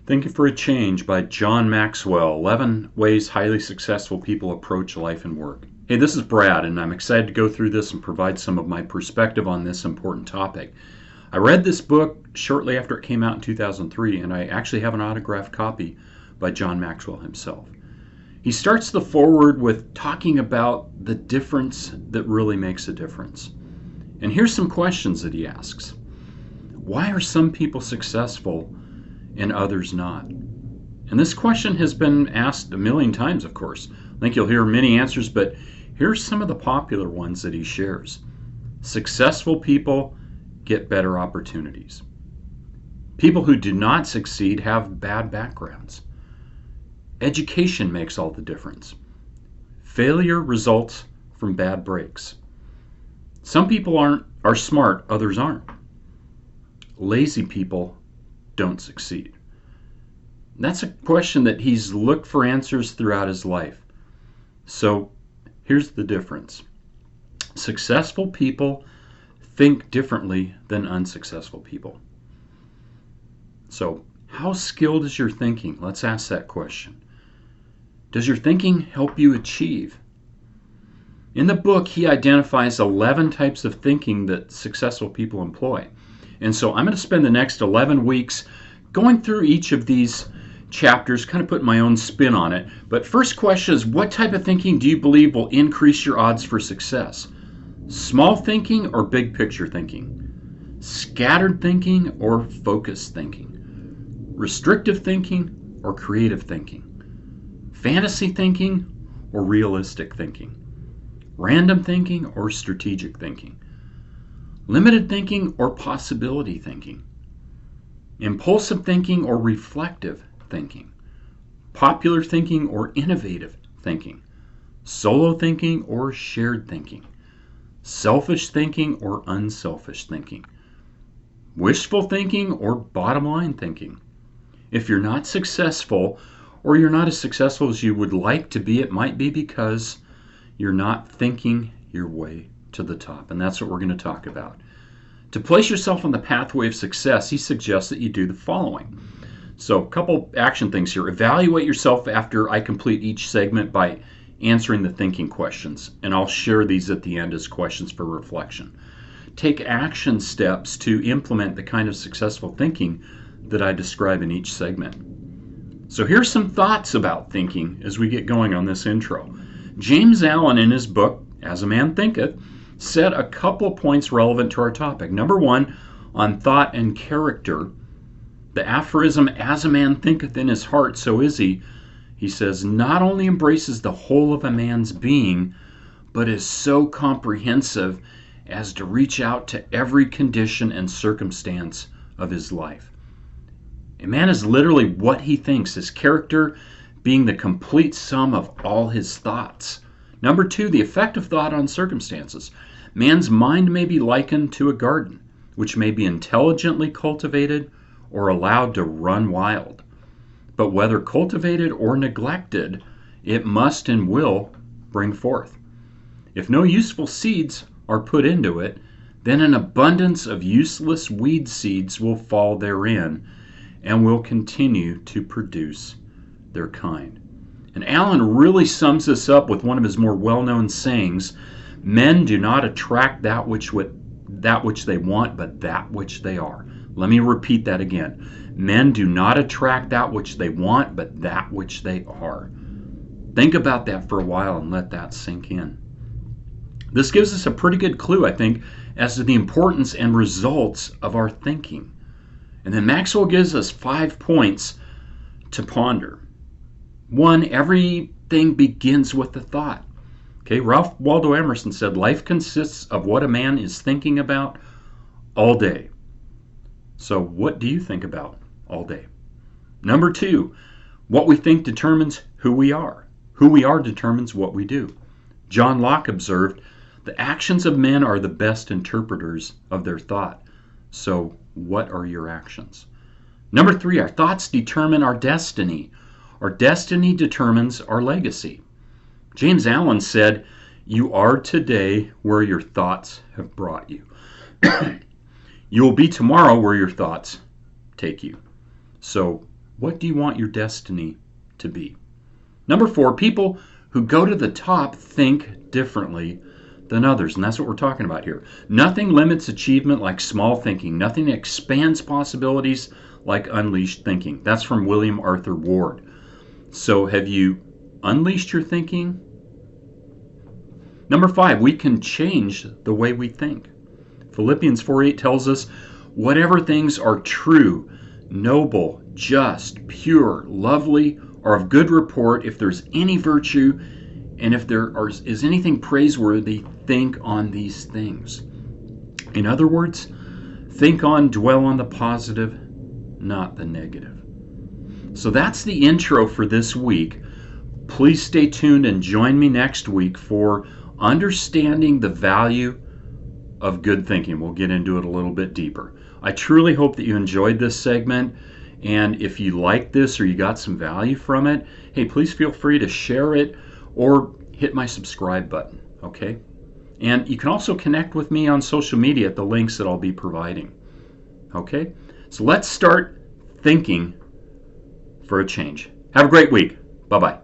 Thank You for a Change by John Maxwell, 11 Ways Highly Successful People Approach Life and Work. Hey, this is Brad, and I'm excited to go through this and provide some of my perspective on this important topic. I read this book shortly after it came out in 2003, and I actually have an autographed copy by John Maxwell himself. He starts the foreword with talking about the difference that really makes a difference. And here's some questions that he asks. Why are some people successful and others not? And this question has been asked a million times, of course. I think you'll hear many answers, but here's some of the popular ones that he shares. Successful people get better opportunities. People who do not succeed have bad backgrounds. Education makes all the difference. Failure results from bad breaks. Some people are smart, others aren't. Lazy people don't succeed. That's a question that he's looked for answers throughout his life. So here's the difference. Successful people think differently than unsuccessful people. So how skilled is your thinking? Let's ask that question. Does your thinking help you achieve? In the book, he identifies 11 types of thinking that successful people employ. And so I'm going to spend the next 11 weeks going through each of these chapters, kind of putting my own spin on it. But first question is, what type of thinking do you believe will increase your odds for success? Small thinking or big picture thinking? Scattered thinking or focused thinking? Restrictive thinking or creative thinking? Fantasy thinking or realistic thinking? Random thinking or strategic thinking? Limited thinking or possibility thinking? Impulsive thinking or reflective thinking? Popular thinking or innovative thinking? Solo thinking or shared thinking? Selfish thinking or unselfish thinking? Wishful thinking or bottom line thinking? If you're not successful, or you're not as successful as you would like to be, it might be because you're not thinking your way to the top. And that's what we're going to talk about. To place yourself on the pathway of success, he suggests that you do the following. So a couple action things here. Evaluate yourself after I complete each segment by answering the thinking questions. And I'll share these at the end as questions for reflection. Take action steps to implement the kind of successful thinking that I describe in each segment. So here's some thoughts about thinking as we get going on this intro. James Allen, in his book, As a Man Thinketh, said a couple points relevant to our topic. Number one, on thought and character. The aphorism, as a man thinketh in his heart, so is he, he says, not only embraces the whole of a man's being, but is so comprehensive as to reach out to every condition and circumstance of his life. A man is literally what he thinks, his character being the complete sum of all his thoughts. Number two, the effect of thought on circumstances. Man's mind may be likened to a garden, which may be intelligently cultivated or allowed to run wild. But whether cultivated or neglected, it must and will bring forth. If no useful seeds are put into it, then an abundance of useless weed seeds will fall therein and will continue to produce their kind. And Allen really sums this up with one of his more well-known sayings, men do not attract that which they want, but that which they are. Let me repeat that again. Men do not attract that which they want, but that which they are. Think about that for a while and let that sink in. This gives us a pretty good clue, I think, as to the importance and results of our thinking. And then Maxwell gives us 5 points to ponder. 1, everything begins with a thought. Okay, Ralph Waldo Emerson said, life consists of what a man is thinking about all day. So what do you think about all day? Number 2, what we think determines who we are. Who we are determines what we do. John Locke observed, the actions of men are the best interpreters of their thought. So what are your actions? Number 3, our thoughts determine our destiny. Our destiny determines our legacy. James Allen said, you are today where your thoughts have brought you. You will be tomorrow where your thoughts take you. So What do you want your destiny to be? Number 4, people who go to the top think differently than others, and that's what we're talking about here. Nothing limits achievement like small thinking. Nothing expands possibilities like unleashed thinking. That's from William Arthur Ward. So have you unleashed your thinking? Number 5, we can change the way we think. Philippians 4:8 tells us, whatever things are true, noble, just, pure, lovely, or of good report, if there's any virtue, and if there is anything praiseworthy, think on these things. In other words, think on, dwell on the positive, not the negative. So that's the intro for this week. Please stay tuned and join me next week for understanding the value of good thinking. We'll get into it a little bit deeper. I truly hope that you enjoyed this segment, and if you like this or you got some value from it, hey, please feel free to share it or hit my subscribe button, okay? And you can also connect with me on social media at the links that I'll be providing, okay? So let's start thinking for a change. Have a great week. Bye-bye.